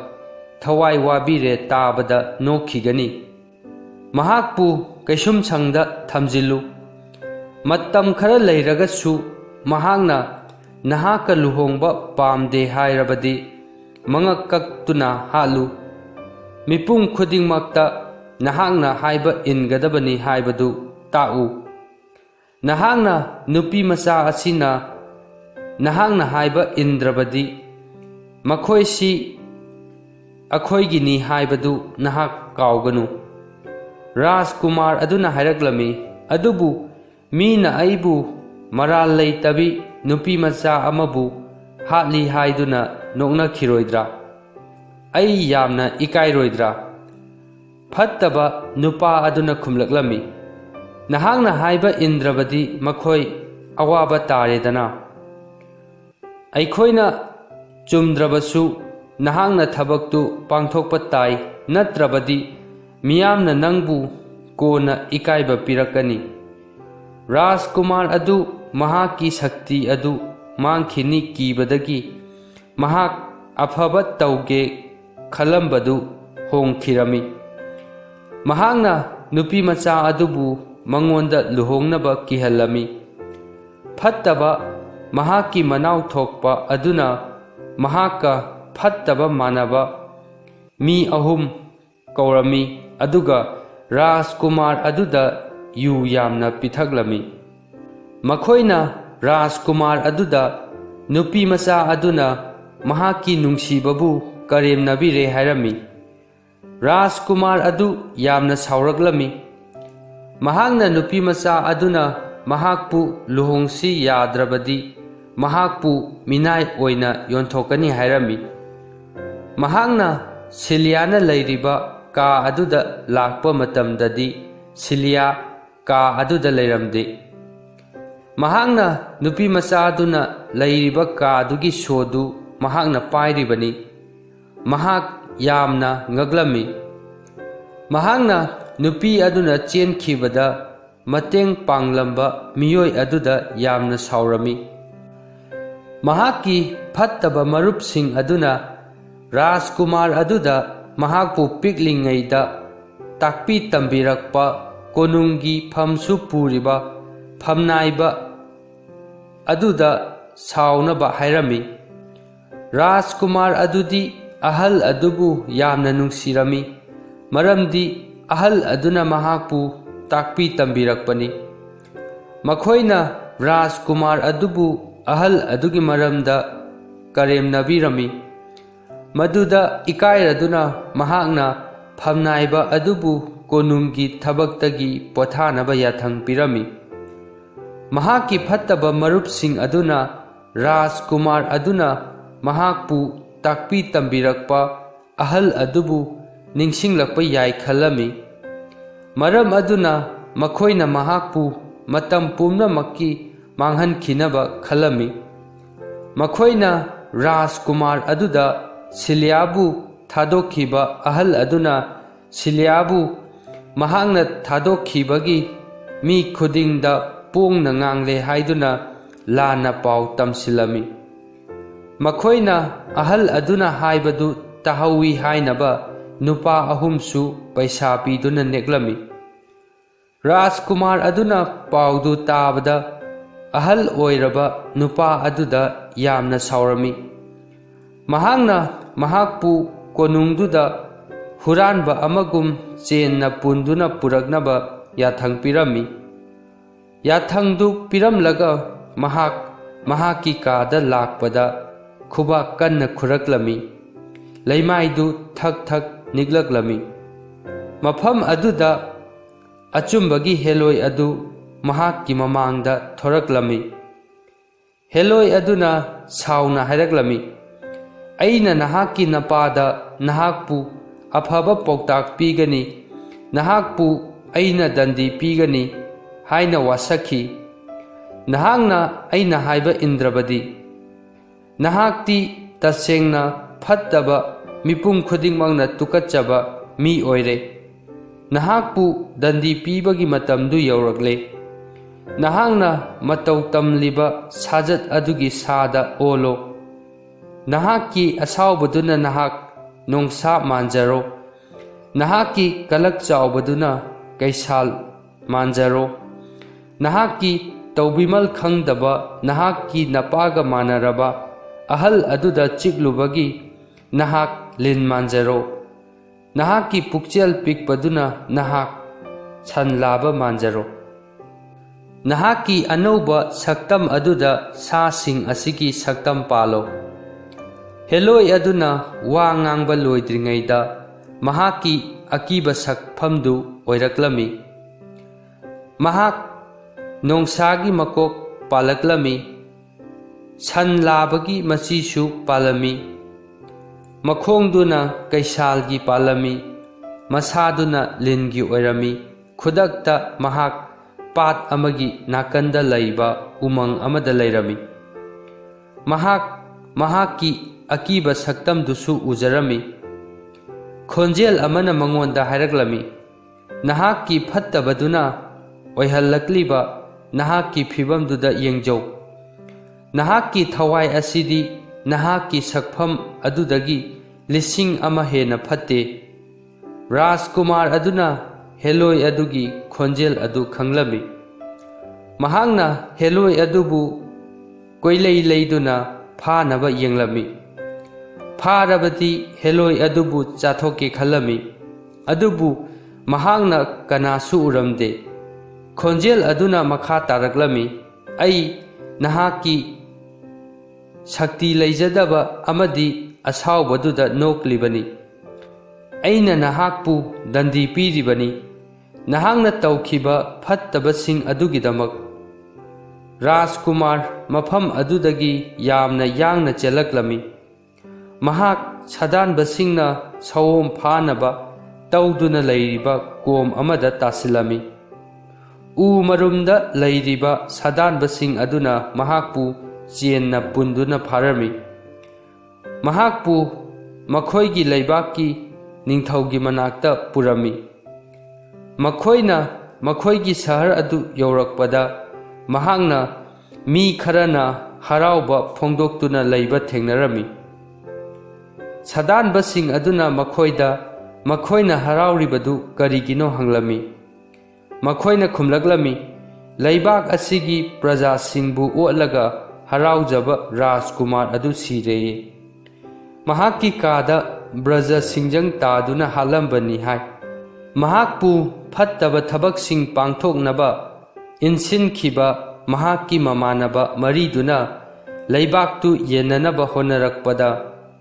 ꯊꯋꯥꯏ ꯋꯥꯕꯤꯔꯦ ꯇꯥꯕꯗ ꯅꯣꯛꯈꯤꯒꯅꯤ꯫ ꯃꯍꯥꯛꯄꯨ ꯀꯩꯁꯨꯝꯁꯪꯗ ꯊꯝꯖꯤꯜꯂꯨ꯫ ꯃꯇꯝ ꯈꯔ ꯂꯩꯔꯒꯁꯨ ꯃꯍꯥꯛꯅ ꯅꯍꯥꯛꯀ ꯂꯨꯍꯣꯡꯕ ꯄꯥꯝꯗꯦ ꯍꯥꯏꯔꯕꯗꯤ ꯃꯉꯛ ꯀꯛꯇꯨꯅ ꯍꯥꯠꯂꯨ꯫ ꯃꯤꯄꯨꯝ ꯈꯨꯗꯤꯡꯃꯛꯇ ꯅꯍꯥꯛꯅ ꯍꯥꯏꯕ ꯏꯟꯒꯗꯕꯅꯤ ꯍꯥꯏꯕꯗꯨ ꯇꯥꯛꯎ꯫ ꯅꯍꯥꯛꯅ ꯅꯨꯄꯤ ꯃꯆꯥ ꯑꯁꯤꯅ ꯅꯍꯥꯛꯅ ꯍꯥꯏꯕ ꯏꯟꯗ꯭ꯔꯕꯗꯤ ꯃꯈꯣꯏꯁꯤ ꯑꯩꯈꯣꯏꯒꯤꯅꯤ ꯍꯥꯏꯕꯗꯨ ꯅꯍꯥꯛ ꯀꯥꯎꯒꯅꯨ꯫ ꯔꯥꯖꯀꯨꯃꯥꯔ ꯑꯗꯨꯅ ꯍꯥꯏꯔꯛꯂꯝꯃꯤ, ꯑꯗꯨꯕꯨ ꯃꯤꯅ ꯑꯩꯕꯨ ꯃꯔꯥꯜ ꯂꯩꯇꯕꯤ ꯅꯨꯄꯤ ꯃꯆꯥ ꯑꯃꯕꯨ ꯍꯥꯠꯂꯤ ꯍꯥꯏꯗꯨꯅ ꯅꯣꯛꯅꯈꯤꯔꯣꯏꯗ꯭ꯔꯥ? ꯑꯩ ꯌꯥꯝꯅ ꯏꯀꯥꯏꯔꯣꯏꯗ꯭ꯔꯥ? ꯐꯠꯇꯕ ꯅꯨꯄꯥ ꯑꯗꯨꯅ ꯈꯨꯝꯂꯛꯂꯝꯃꯤ, ꯅꯍꯥꯛꯅ ꯍꯥꯏꯕ ꯏꯟꯗ꯭ꯔꯕꯗꯤ ꯃꯈꯣꯏ ꯑꯋꯥꯕ ꯇꯥꯔꯦꯗꯅ꯫ ꯑꯩꯈꯣꯏꯅ ꯆꯨꯝꯗ꯭ꯔꯕꯁꯨ ꯅꯍꯥꯛꯅ ꯊꯕꯛꯇꯨ ꯄꯥꯡꯊꯣꯛꯄ ꯇꯥꯏ, ꯅꯠꯇ꯭ꯔꯕꯗꯤ ꯃꯤꯌꯥꯝꯅ ꯅꯪꯕꯨ ꯀꯣꯟꯅ ꯏꯀꯥꯏꯕ ꯄꯤꯔꯛꯀꯅꯤ꯫ ꯔꯥꯖꯀꯨꯃꯥꯔ ꯑꯗꯨ ꯃꯍꯥꯛꯀꯤ ꯁꯛꯇꯤ ꯑꯗꯨ ꯃꯥꯡꯈꯤꯅꯤ ꯀꯤꯕꯗꯒꯤ ꯃꯍꯥꯛ ꯑꯐꯕ ꯇꯧꯒꯦ ꯈꯜꯂꯝꯕꯗꯨ ꯍꯣꯡꯈꯤꯔꯝꯃꯤ꯫ ꯃꯍꯥꯛꯅ ꯅꯨꯄꯤ ꯃꯆꯥ ꯑꯗꯨꯕు ꯃꯉꯣꯟꯗ ꯂꯨꯍꯣꯡꯅꯕ ꯀꯤꯍꯜꯂꯝꯃꯤ꯫ ꯐꯠꯇꯕ ꯃꯍꯥꯛꯀꯤ ꯃꯅꯥꯎ ꯊꯣꯛꯄ ꯑꯗꯨꯅ ꯃꯍꯥꯛꯀ ꯐꯠꯇꯕ ꯃꯥꯟꯅꯕ ꯃꯤ 3 ꯀꯧꯔꯝꯃꯤ ꯑꯗꯨꯒ ꯔꯥꯖꯀꯨꯃꯥꯔ ꯑꯗꯨꯗ ꯌꯨ ꯌꯥꯝꯅ ꯄꯤꯊꯛꯂꯝꯃꯤ꯫ ꯃꯈꯣꯏꯅ ꯔꯥꯖꯀꯨꯃꯥꯔ ꯑꯗꯨꯗ ꯅꯨꯄꯤ ꯃꯆꯥ ꯑꯗꯨꯅ ꯃꯍꯥꯛꯀꯤ ꯅꯨꯡꯁꯤꯕꯕꯨ ꯀꯔꯦꯝꯅꯕꯤꯔꯦ ꯍꯥꯏꯔꯝꯃꯤ꯫ ꯔꯥꯖꯀꯨꯃꯥꯔ ꯑꯗꯨ ꯌꯥꯝꯅ ꯁꯥꯎꯔꯛꯂꯝꯃꯤ꯫ ꯃꯍꯥꯛꯅ ꯅꯨꯄꯤ ꯃꯆꯥ ꯑꯗꯨꯅ ꯃꯍꯥꯛꯄꯨ ꯂꯨꯍꯣꯡꯁꯤ ꯌꯥꯗ꯭ꯔꯕꯗꯤ ꯃꯍꯥꯛꯄꯨ ꯃꯤꯅꯥꯏ ꯑꯣꯏꯅ ꯌꯣꯟꯊꯣꯛꯀꯅꯤ ꯍꯥꯏꯔꯝꯃꯤ꯫ ꯃꯍꯥꯛꯅ ꯁꯤꯂꯤꯌꯥꯅ ꯂꯩꯔꯤꯕ ꯀꯥ ꯑꯗꯨꯗ ꯂꯥꯛꯄ ꯃꯇꯝꯗꯗꯤ ꯁꯤꯂꯤꯌꯥ ꯀꯥ ꯑꯗꯨꯗ ꯂꯩꯔꯝꯗꯦ꯫ ꯃꯍꯥꯛꯅ ꯅꯨꯄꯤ ꯃꯆꯥ ꯑꯗꯨꯅ ꯂꯩꯔꯤꯕ ꯀꯥꯗꯨꯒꯤ ꯁꯣꯗꯨ ꯃꯍꯥꯛꯅ ꯄꯥꯏꯔꯤꯕꯅꯤ꯫ ꯃꯍꯥꯛ ꯌꯥꯝꯅ ꯉꯛꯂꯝꯃꯤ꯫ ꯃꯍꯥꯛꯅ ꯅꯨꯄꯤ ꯑꯗꯨꯅ ꯆꯦꯟꯈꯤꯕꯗ ꯃꯇꯦꯡ ꯄꯥꯡꯂꯝꯕ ꯃꯤꯑꯣꯏ ꯑꯗꯨꯗ ꯌꯥꯝꯅ ꯁꯥꯎꯔꯝꯃꯤ꯫ ꯃꯍꯥꯛꯀꯤ ꯐꯠꯇꯕ ꯃꯔꯨꯞꯁꯤꯡ ꯑꯗꯨꯅ ꯔꯥꯖꯀꯨꯃꯥꯔ ꯑꯗꯨꯗ ꯃꯍꯥꯛꯄꯨ ꯄꯤꯛꯂꯤꯉꯩꯗ ꯇꯥꯛꯄꯤ ꯇꯝꯕꯤꯔꯛꯄ ꯀꯣꯅꯨꯡꯒꯤ ꯐꯝꯁꯨ ꯄꯨꯔꯤꯕ ꯐꯝꯅꯥꯏꯕ ꯑꯗꯨꯗ ꯁꯥꯎꯅꯕ ꯍꯥꯏꯔꯝꯃꯤ꯫ ꯔꯥꯖꯀꯨꯃꯥꯔ ꯑꯗꯨꯗꯤ ꯑꯍꯜ ꯑꯗꯨꯕꯨ ꯌꯥꯝꯅ ꯅꯨꯡꯁꯤꯔꯝꯃꯤ, ꯃꯔꯝꯗꯤ ꯑꯍꯜ ꯑꯗꯨꯅ ꯃꯍꯥꯛꯄꯨ ꯇꯥꯛꯄꯤ ꯇꯝꯕꯤꯔꯛꯄꯅꯤ꯫ ꯃꯈꯣꯏꯅ ꯔꯥꯖꯀꯨꯃꯥꯔ ꯑꯗꯨꯕꯨ ꯑꯍꯜ ꯑꯗꯨꯒꯤ ꯃꯔꯝꯗ ꯀꯔꯦꯝꯅꯕꯤꯔꯝꯃꯤ꯫ ꯃꯗꯨꯗ ꯏꯀꯥꯏꯔꯗꯨꯅ ꯃꯍꯥꯛꯅ ꯐꯝꯅꯥꯏꯕ ꯑꯗꯨꯕꯨ ꯀꯣꯅꯨꯡꯒꯤ ꯊꯕꯛꯇꯒꯤ ꯄꯣꯊꯥꯅꯕ ꯌꯥꯊꯪ ꯄꯤꯔꯝꯃꯤ꯫ ꯃꯍꯥꯛꯀꯤ ꯐꯠꯇꯕ ꯃꯔꯨꯞꯁꯤꯡ ꯑꯗꯨꯅ ꯔꯥꯖꯀꯨꯃꯥꯔ ꯑꯗꯨꯅ ꯃꯍꯥꯛꯄꯨ ꯇꯥꯛꯄꯤ ꯇꯝꯕꯤꯔꯛꯄ ꯑꯍꯜ ꯑꯗꯨꯕు ꯅꯤꯡꯁꯤꯡꯂꯛꯄ ꯌꯥꯏ ꯈꯜꯂꯝꯃꯤ꯫ ꯃꯔꯝ ꯑꯗꯨꯅ ꯃꯈꯣꯏꯅ ꯃꯍꯥꯛꯄꯨ ꯃꯇꯝ ꯄꯨꯝꯅꯃꯛꯀꯤ ꯃꯥꯡꯍꯟꯈꯤꯅꯕ ꯈꯜꯂꯝꯃꯤ꯫ ꯃꯈꯣꯏꯅ ꯔꯥꯖꯀꯨꯃꯥꯔ ꯑꯗꯨꯗ ꯁꯤꯂꯤꯌꯥꯕꯨ ꯊꯥꯗꯣꯛꯈꯤꯕ ꯑꯍꯜ ꯑꯗꯨꯅ ꯁꯤꯂꯤꯌꯥꯕꯨ ꯃꯍꯥꯛꯅ ꯊꯥꯗꯣꯛꯈꯤꯕꯒꯤ ꯃꯤ ꯈꯨꯗꯤꯡꯗ ꯄꯣꯡꯅ ꯉꯥꯡꯂꯦ ꯍꯥꯏꯗꯨꯅ ꯂꯥꯟꯅ ꯄꯥꯎ ꯇꯝꯁꯤꯜꯂꯝꯃꯤ꯫ ꯃꯈꯣꯏꯅ ꯑꯍꯜ ꯑꯗꯨꯅ ꯍꯥꯏꯕꯗꯨ ꯇꯥꯍꯧꯏ ꯍꯥꯏꯅꯕ ꯅꯨꯄꯥ 3ꯁꯨ ꯄꯩꯁꯥ ꯄꯤꯗꯨꯅ ꯅꯦꯛꯂꯝꯃꯤ꯫ ꯔꯥꯖꯀꯨꯃꯥꯔ ꯑꯗꯨꯅ ꯄꯥꯎꯗꯨ ꯇꯥꯕꯗ ꯑꯍꯜ ꯑꯣꯏꯔꯕ ꯅꯨꯄꯥ ꯑꯗꯨꯗ ꯌꯥꯝꯅ ꯁꯥꯎꯔꯝꯃꯤ꯫ ꯃꯍꯥꯛꯅ ꯃꯍꯥꯛꯄꯨ ꯀꯣꯅꯨꯡꯗꯨꯗ ꯍꯨꯔꯥꯟꯕ ꯑꯃꯒꯨꯝ ꯆꯦꯟꯅ ꯄꯨꯟꯗꯨꯅ ꯄꯨꯔꯛꯅꯕ ꯌꯥꯊꯪ ꯄꯤꯔꯝꯃꯤ꯫ ꯌꯥꯊꯪꯗꯨ ꯄꯤꯔꯝꯂꯒ ꯃꯍꯥꯛ ꯃꯍꯥꯛꯀꯤ ꯀꯥꯗ ꯂꯥꯛꯄꯗ ꯈꯨꯕꯥꯛ ꯀꯟꯅ ꯈꯨꯔꯛꯂꯝꯃꯤ꯫ ꯂꯩꯃꯥꯏꯗꯨ ꯊꯛ ꯊꯛ ꯅꯤꯛꯂꯛꯂꯝꯃꯤ꯫ ꯃꯐꯝ ꯑꯗꯨꯗ ꯑꯆꯨꯝꯕꯒꯤ ꯍꯦꯂꯣꯏ ꯑꯗꯨ ꯃꯍꯥꯛꯀꯤ ꯃꯃꯥꯡꯗ ꯊꯣꯔꯛꯂꯝꯃꯤ꯫ ꯍꯦꯂꯣꯏ ꯑꯗꯨꯅ ꯁꯥꯎꯅ ꯍꯥꯏꯔꯛꯂꯝꯃꯤ, ꯑꯩꯅ ꯅꯍꯥꯛꯀꯤ ꯅꯄꯥꯗ ꯅꯍꯥꯛꯄꯨ ꯑꯐꯕ ꯄꯥꯎꯇꯥꯛ ꯄꯤꯒꯅꯤ, ꯅꯍꯥꯛꯄꯨ ꯑꯩꯅ ꯗꯟꯗꯤ ꯄꯤꯒꯅꯤ ꯍꯥꯏꯅ ꯋꯥꯁꯛꯈꯤ꯫ ꯅꯍꯥꯛꯅ ꯑꯩꯅ ꯍꯥꯏꯕ ꯏꯟꯗ꯭ꯔꯕꯗꯤ ꯅꯍꯥꯛꯇꯤ ꯇꯁꯦꯡꯅ ꯐꯠꯇꯕ ꯃꯤꯄꯨꯝ ꯈꯨꯗꯤꯡꯃꯛꯅ ꯇꯨꯀꯠꯆꯕ ꯃꯤ ꯑꯣꯏꯔꯦ꯫ ꯅꯍꯥꯛꯄꯨ ꯗꯟꯗꯤ ꯄꯤꯕꯒꯤ ꯃꯇꯝꯗꯨ ꯌꯧꯔꯛꯂꯦ꯫ ꯅꯍꯥꯛꯅ ꯃꯇꯧ ꯇꯝꯂꯤꯕ ꯁꯥꯖꯠ ꯑꯗꯨꯒꯤ ꯁꯥꯗ ꯑꯣꯜꯂꯣ꯫ ꯅꯍꯥꯛꯀꯤ ꯑꯁꯥꯎꯕꯗꯨꯅ ꯅꯍꯥꯛ ꯅꯣꯡꯁꯥ ꯃꯥꯟꯖꯔꯣ꯫ ꯅꯍꯥꯛꯀꯤ ꯀꯂꯛ ꯆꯥꯎꯕꯗꯨꯅ ꯀꯩꯁꯥꯜ ꯃꯥꯟꯖꯔꯣ꯫ ꯅꯍꯥꯛꯀꯤ ꯇꯧꯕꯤꯃꯜ ꯈꯪꯗꯕ ꯅꯍꯥꯛꯀꯤ ꯅꯄꯥꯒ ꯃꯥꯟꯅꯔꯕ ꯑꯍꯜ ꯑꯗꯨꯗ ꯆꯤꯛꯂꯨꯕꯒꯤ ꯅꯍꯥꯛ ꯂꯤꯟ ꯃꯥꯟꯖꯔꯣ꯫ ꯅꯍꯥꯛꯀꯤ ꯄꯨꯛꯆꯦꯜ ꯄꯤꯛꯄꯗꯨꯅ ꯅꯍꯥꯛ ꯁꯟ ꯂꯥꯕ ꯃꯥꯟꯖꯔꯣ꯫ ꯅꯍꯥꯛꯀꯤ ꯑꯅꯧꯕ ꯁꯛꯇꯝ ꯑꯗꯨꯗ ꯁꯥꯁꯤꯡ ꯑꯁꯤꯒꯤ ꯁꯛꯇꯝ ꯄꯥꯜꯂꯣ꯫ ꯍꯦꯂꯣꯏ ꯑꯗꯨꯅ ꯋꯥ ꯉꯥꯡꯕ ꯂꯣꯏꯗ꯭ꯔꯤꯉꯩꯗ ꯃꯍꯥꯛꯀꯤ ꯑꯀꯤꯕ ꯁꯛꯐꯝꯗꯨ ꯑꯣꯏꯔꯛꯂꯝꯃꯤ꯫ ꯃꯍꯥꯛ ꯅꯣꯡꯁꯥꯒꯤ ꯃꯀꯣꯛ ꯄꯥꯜꯂꯛꯂꯝꯃꯤ꯫ ꯁꯟ ꯂꯥꯕꯒꯤ ꯃꯆꯤꯁꯨ ꯄꯥꯜꯂꯝꯃꯤ꯫ ꯃꯈꯣꯡꯗꯨꯅ ꯀꯩꯁꯥꯜꯒꯤ ꯄꯥꯜꯂꯝꯃꯤ꯫ ꯃꯁꯥꯗꯨꯅ ꯂꯤꯟꯒꯤ ꯑꯣꯏꯔꯝꯃꯤ꯫ ꯈꯨꯗꯛꯇ ꯃꯍꯥꯛ ꯄꯥꯠ ꯑꯃꯒꯤ ꯅꯥꯀꯟꯗ ꯂꯩꯕ ꯎꯃꯪ ꯑꯃꯗ ꯂꯩꯔꯝꯃꯤ꯫ ꯃꯍꯥꯛ ꯃꯍꯥꯛꯀꯤ ꯑꯀꯤꯕ ꯁꯛꯇꯝꯗꯨꯁꯨ ꯎꯖꯔꯝꯃꯤ꯫ ꯈꯣꯟꯖꯦꯜ ꯑꯃꯅ ꯃꯉꯣꯟꯗ ꯍꯥꯏꯔꯛꯂꯝꯃꯤ, ꯅꯍꯥꯛꯀꯤ ꯐꯠꯇꯕꯗꯨꯅ ꯑꯣꯏꯍꯜꯂꯛꯂꯤꯕ ꯅꯍꯥꯛꯀꯤ ꯐꯤꯚꯝꯗꯨꯗ ꯌꯦꯡꯖꯧ꯫ ꯅꯍꯥꯛꯀꯤ ꯊꯋꯥꯏ ꯑꯁꯤꯗꯤ ꯅꯍꯥꯛꯀꯤ ꯁꯛꯐꯝ ꯑꯗꯨꯗꯒꯤ 1,000 ꯍꯦꯟꯅ ꯐꯠꯇꯦ꯫ ꯔꯥꯖꯀꯨꯃꯥꯔ ꯑꯗꯨꯅ ꯍꯦꯂꯣꯏ ꯑꯗꯨꯒꯤ ꯈꯣꯟꯖꯦꯜ ꯑꯗꯨ ꯈꯪꯂꯝꯃꯤ꯫ ꯃꯍꯥꯛꯅ ꯍꯦꯂꯣꯏ ꯑꯗꯨꯕꯨ ꯀꯣꯏꯂꯩ ꯂꯩꯗꯨꯅ ꯐꯥꯅꯕ ꯌꯦꯡꯂꯝꯃꯤ꯫ ꯐꯥꯔꯕꯗꯤ ꯍꯦꯂꯣꯏ ꯑꯗꯨꯕꯨ ꯆꯥꯊꯣꯛꯀꯦ ꯈꯜꯂꯝꯃꯤ꯫ ꯑꯗꯨꯕꯨ ꯃꯍꯥꯛꯅ ꯀꯅꯥꯁꯨ ꯎꯔꯝꯗꯦ꯫ ꯈꯣꯟꯖꯦꯜ ꯑꯗꯨꯅ ꯃꯈꯥ ꯇꯥꯔꯛꯂꯝꯃꯤ, ꯑꯩ ꯅꯍꯥꯛꯀꯤ ꯁꯛꯇꯤ ꯂꯩꯖꯗꯕ ꯑꯃꯗꯤ ꯑꯁꯥꯎꯕꯗꯨꯗ ꯅꯣꯛꯂꯤꯕꯅꯤ꯫ ꯑꯩꯅ ꯅꯍꯥꯛꯄꯨ ꯗꯟꯗꯤ ꯄꯤꯔꯤꯕꯅꯤ, ꯅꯍꯥꯛꯅ ꯇꯧꯈꯤꯕ ꯐꯠꯇꯕꯁꯤꯡ ꯑꯗꯨꯒꯤꯗꯃꯛ꯫ ꯔꯥꯖꯀꯨꯃꯥꯔ ꯃꯐꯝ ꯑꯗꯨꯗꯒꯤ ꯌꯥꯝꯅ ꯌꯥꯡꯅ ꯆꯦꯜꯂꯛꯂꯝꯃꯤ꯫ ꯃꯍꯥꯛ ꯁꯥꯗꯥꯟꯕꯁꯤꯡꯅ ꯁꯑꯣꯝ ꯐꯥꯅꯕ ꯇꯧꯗꯨꯅ ꯂꯩꯔꯤꯕ ꯀꯣꯝ ꯑꯃꯗ ꯇꯥꯁꯤꯜꯂꯝꯃꯤ꯫ ꯎ ꯃꯔꯨꯝꯗ ꯂꯩꯔꯤꯕ ꯁꯥꯗꯥꯟꯕꯁꯤꯡ ꯑꯗꯨꯅ ꯃꯍꯥꯛꯄꯨ ꯆꯦꯟꯅ ꯄꯨꯟꯗꯨꯅ ꯐꯥꯔꯝꯃꯤ꯫ ꯃꯍꯥꯛꯄꯨ ꯃꯈꯣꯏꯒꯤ ꯂꯩꯕꯥꯛꯀꯤ ꯅꯤꯡꯊꯧꯒꯤ ꯃꯅꯥꯛꯇ ꯄꯨꯔꯝꯃꯤ꯫ ꯃꯈꯣꯏꯅ ꯃꯈꯣꯏꯒꯤ ꯁꯍꯔ ꯑꯗꯨ ꯌꯧꯔꯛꯄꯗ ꯃꯍꯥꯛꯅ ꯃꯤ ꯈꯔꯅ ꯍꯔꯥꯎꯕ ꯐꯣꯡꯗꯣꯛꯇꯨꯅ ꯂꯩꯕ ꯊꯦꯡꯅꯔꯝꯃꯤ꯫ ꯁꯥꯗꯥꯟꯕꯁꯤꯡ ꯑꯗꯨꯅ ꯃꯈꯣꯏꯗ ꯃꯈꯣꯏꯅ ꯍꯔꯥꯎꯔꯤꯕꯗꯨ ꯀꯔꯤꯒꯤꯅꯣ ꯍꯪꯂꯝꯃꯤ꯫ ꯃꯈꯣꯏꯅ ꯈꯨꯝꯂꯛꯂꯝꯃꯤ, ꯂꯩꯕꯥꯛ ꯑꯁꯤꯒꯤ ꯄ꯭ꯔꯖꯥꯁꯤꯡꯕꯨ ꯑꯣꯠꯂꯒ ꯍꯔꯥꯎꯖꯕ ꯔꯥꯖꯀꯨꯃꯥꯔ ꯑꯗꯨ ꯁꯤꯔꯦꯌꯦ꯫ ꯃꯍꯥꯛꯀꯤ ꯀꯥꯗ ꯕ꯭ꯔꯖ ꯁꯤꯡꯖꯪ ꯇꯥꯗꯨꯅ ꯍꯥꯠꯂꯝꯕꯅꯤ ꯍꯥꯏ꯫ ꯃꯍꯥꯛꯄꯨ ꯐꯠꯇꯕ ꯊꯕꯛꯁꯤꯡ ꯄꯥꯡꯊꯣꯛꯅꯕ ꯏꯟꯁꯤꯟꯈꯤꯕ ꯃꯍꯥꯛꯀꯤ ꯃꯃꯥꯟꯅꯕ ꯃꯔꯤꯗꯨꯅ ꯂꯩꯕꯥꯛꯇꯨ ꯌꯦꯟꯅꯅꯕ ꯍꯣꯠꯅꯔꯛꯄꯗ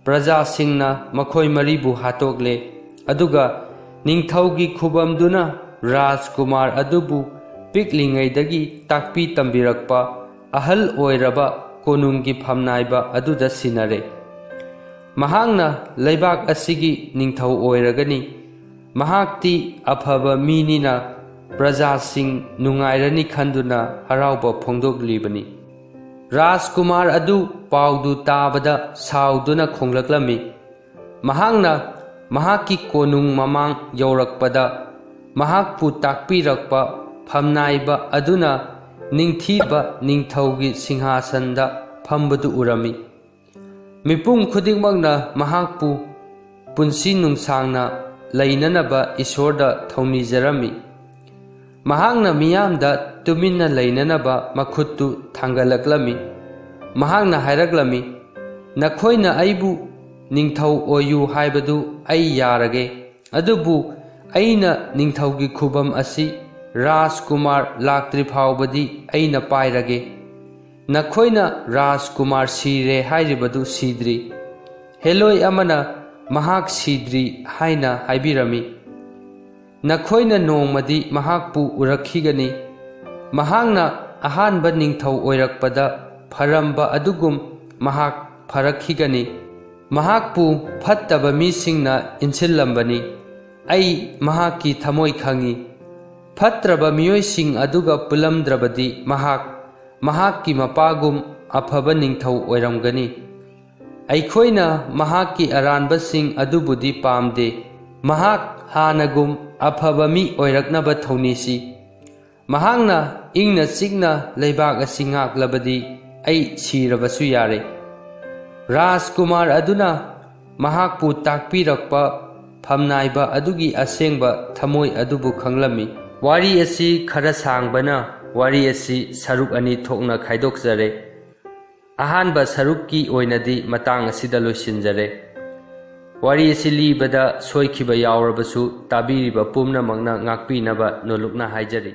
ꯄ꯭ꯔꯖꯥꯁꯤꯡꯅ ꯃꯈꯣꯏ ꯃꯔꯤꯕꯨ ꯍꯥꯠꯇꯣꯛꯂꯦ꯫ ꯑꯗꯨꯒ ꯅꯤꯡꯊꯧꯒꯤ ꯈꯨꯕꯝꯗꯨꯅ ꯔꯥꯖꯀꯨꯃꯥꯔ ꯑꯗꯨꯕꯨ ꯄꯤꯛꯂꯤꯉꯩꯗꯒꯤ ꯇꯥꯛꯄꯤ ꯇꯝꯕꯤꯔꯛꯄ ꯑꯍꯜ ꯑꯣꯏꯔꯕ ꯀꯣꯅꯨꯡꯒꯤ ꯐꯝꯅꯥꯏꯕ ꯑꯗꯨꯗ ꯁꯤꯟꯅꯔꯦ꯫ ꯃꯍꯥꯛꯅ ꯂꯩꯕꯥꯛ ꯑꯁꯤꯒꯤ ꯅꯤꯡꯊꯧ ꯑꯣꯏꯔꯒꯅꯤ꯫ ꯃꯍꯥꯛꯇꯤ ꯑꯐꯕ ꯃꯤꯅꯤꯅ ꯄ꯭ꯔꯖꯥꯁꯤꯡ ꯅꯨꯡꯉꯥꯏꯔꯅꯤ ꯈꯟꯗꯨꯅ ꯍꯔꯥꯎꯕ ꯐꯣꯡꯗꯣꯛꯂꯤꯕꯅꯤ꯫ ꯔꯥꯖꯀꯨꯃꯥꯔ ꯑꯗꯨ ꯄꯥꯎꯗꯨ ꯇꯥꯕꯗ ꯁꯥꯎꯗꯨꯅ ꯈꯣꯡꯂꯛꯂꯝꯃꯤ꯫ ꯃꯍꯥꯛꯅ ꯃꯍꯥꯛꯀꯤ ꯀꯣꯅꯨꯡ ꯃꯃꯥꯡ ꯌꯧꯔꯛꯄꯗ ꯃꯍꯥꯛꯄꯨ ꯇꯥꯛꯄꯤꯔꯛꯄ ꯐꯝꯅꯥꯏꯕ ꯑꯗꯨꯅ ꯅꯤꯡꯊꯤꯕ ꯅꯤꯡꯊꯧꯒꯤ ꯁꯤꯡꯍꯥꯁꯟꯗ ꯐꯝꯕꯗꯨ ꯎꯔꯝꯃꯤ꯫ ꯃꯤꯄꯨꯝ ꯈꯨꯗꯤꯡꯃꯛꯅ ꯃꯍꯥꯛꯄꯨ ꯄꯨꯟꯁꯤ ꯅꯨꯡꯁꯥꯡꯅ ꯂꯩꯅꯅꯕ ꯏꯁꯣꯔꯗ ꯊꯧꯅꯤꯖꯔꯝꯃꯤ꯫ ꯃꯍꯥꯛꯅ ꯃꯤꯌꯥꯝꯗ ꯇꯨꯃꯤꯟꯅ ꯂꯩꯅꯅꯕ ꯃꯈꯨꯠꯇꯨ ꯊꯥꯡꯒꯠꯂꯛꯂꯝꯃꯤ꯫ ꯃꯍꯥꯛꯅ ꯍꯥꯏꯔꯛꯂꯝꯃꯤ, ꯅꯈꯣꯏꯅ ꯑꯩꯕꯨ ꯅꯤꯡꯊꯧ ꯑꯣꯏꯌꯨ ꯍꯥꯏꯕꯗꯨ ꯑꯩ ꯌꯥꯔꯒꯦ꯫ ꯑꯗꯨꯕꯨ ꯑꯩꯅ ꯅꯤꯡꯊꯧꯒꯤ ꯈꯨꯕꯝ ꯑꯁꯤ ꯔꯥꯖꯀꯨꯃꯥꯔ ꯂꯥꯛꯇ꯭ꯔꯤ ꯐꯥꯎꯕꯗꯤ ꯑꯩꯅ ꯄꯥꯏꯔꯒꯦ꯫ ꯅꯈꯣꯏꯅ ꯔꯥꯖꯀꯨꯃꯥꯔ ꯁꯤꯔꯦ ꯍꯥꯏꯔꯤꯕꯗꯨ ꯁꯤꯗ꯭ꯔꯤ꯫ ꯍꯦꯂꯣꯏ ꯑꯃꯅ ꯃꯍꯥꯛ ꯁꯤꯗ꯭ꯔꯤ ꯍꯥꯏꯅ ꯍꯥꯏꯕꯤꯔꯝꯃꯤ꯫ ꯅꯈꯣꯏꯅ ꯅꯣꯡꯃꯗꯤ ꯃꯍꯥꯛꯄꯨ ꯎꯔꯛꯈꯤꯒꯅꯤ꯫ ꯃꯍꯥꯛꯅ ꯑꯍꯥꯟꯕ ꯅꯤꯡꯊꯧ ꯑꯣꯏꯔꯛꯄꯗ ꯐꯔꯝꯕ ꯑꯗꯨꯒꯨꯝ ꯃꯍꯥꯛ ꯐꯔꯛꯈꯤꯒꯅꯤ꯫ ꯃꯍꯥꯛꯄꯨ ꯐꯠꯇꯕ ꯃꯤꯁꯤꯡꯅ ꯏꯟꯁꯤꯜꯂꯝꯕꯅꯤ꯫ ꯑꯩ ꯃꯍꯥꯛꯀꯤ ꯊꯃꯣꯏ ꯈꯪꯏ꯫ ꯐꯠꯇ꯭ꯔꯕ ꯃꯤꯑꯣꯏꯁꯤꯡ ꯑꯗꯨꯒ ꯄꯨꯜꯂꯝꯗ꯭ꯔꯕꯗꯤ ꯃꯍꯥꯛꯀꯤ ꯃꯄꯥꯒꯨꯝ ꯑꯐꯕ ꯅꯤꯡꯊꯧ ꯑꯣꯏꯔꯝꯒꯅꯤ꯫ ꯑꯩꯈꯣꯏꯅ ꯃꯍꯥꯛꯀꯤ ꯑꯔꯥꯟꯕꯁꯤꯡ ꯑꯗꯨꯕꯨꯗꯤ ꯄꯥꯝꯗꯦ, ꯃꯍꯥꯛ ꯍꯥꯟꯅꯒꯨꯝ ꯑꯐꯕ ꯃꯤ ꯑꯣꯏꯔꯛꯅꯕ ꯊꯧꯅꯤꯁꯤ꯫ ꯃꯍꯥꯛꯅ ꯏꯪꯅ ꯆꯤꯛꯅ ꯂꯩꯕꯥꯛ ꯑꯁꯤ ꯉꯥꯛꯂꯕꯗꯤ ꯑꯩ ꯁꯤꯔꯕꯁꯨ ꯌꯥꯔꯦ꯫ ꯔꯥꯖꯀꯨꯃꯥꯔ ꯑꯗꯨꯅ ꯃꯍꯥꯛꯄꯨ ꯇꯥꯛꯄꯤꯔꯛꯄ ꯐꯝꯅꯥꯏꯕ ꯑꯗꯨꯒꯤ ꯑꯁꯦꯡꯕ ꯊꯃꯣꯏ ꯑꯗꯨꯕꯨ ꯈꯪꯂꯝꯃꯤ꯫ ꯋꯥꯔꯤ ꯑꯁꯤ ꯈꯔ ꯁꯥꯡꯕꯅ ꯋꯥꯔꯤ ꯑꯁꯤ ꯁꯔꯨꯛ ꯑꯅꯤ ꯊꯣꯛꯅ ꯈꯥꯏꯗꯣꯛꯆꯔꯦ꯫ ꯑꯍꯥꯟꯕ ꯁꯔꯨꯛꯀꯤ ꯑꯣꯏꯅꯗꯤ ꯃꯇꯥꯡ ꯑꯁꯤꯗ ꯂꯣꯏꯁꯤꯟꯖꯔꯦ꯫ ꯋꯥꯔꯤ ꯑꯁꯤ ꯂꯤꯕꯗ ꯁꯣꯏꯈꯤꯕ ꯌꯥꯎꯔꯕꯁꯨ ꯇꯥꯕꯤꯔꯤꯕ ꯄꯨꯝꯅꯃꯛꯅ ꯉꯥꯛꯄꯤꯅꯕ ꯅꯣꯜꯂꯨꯛꯅ ꯍꯥꯏꯖꯔꯤ꯫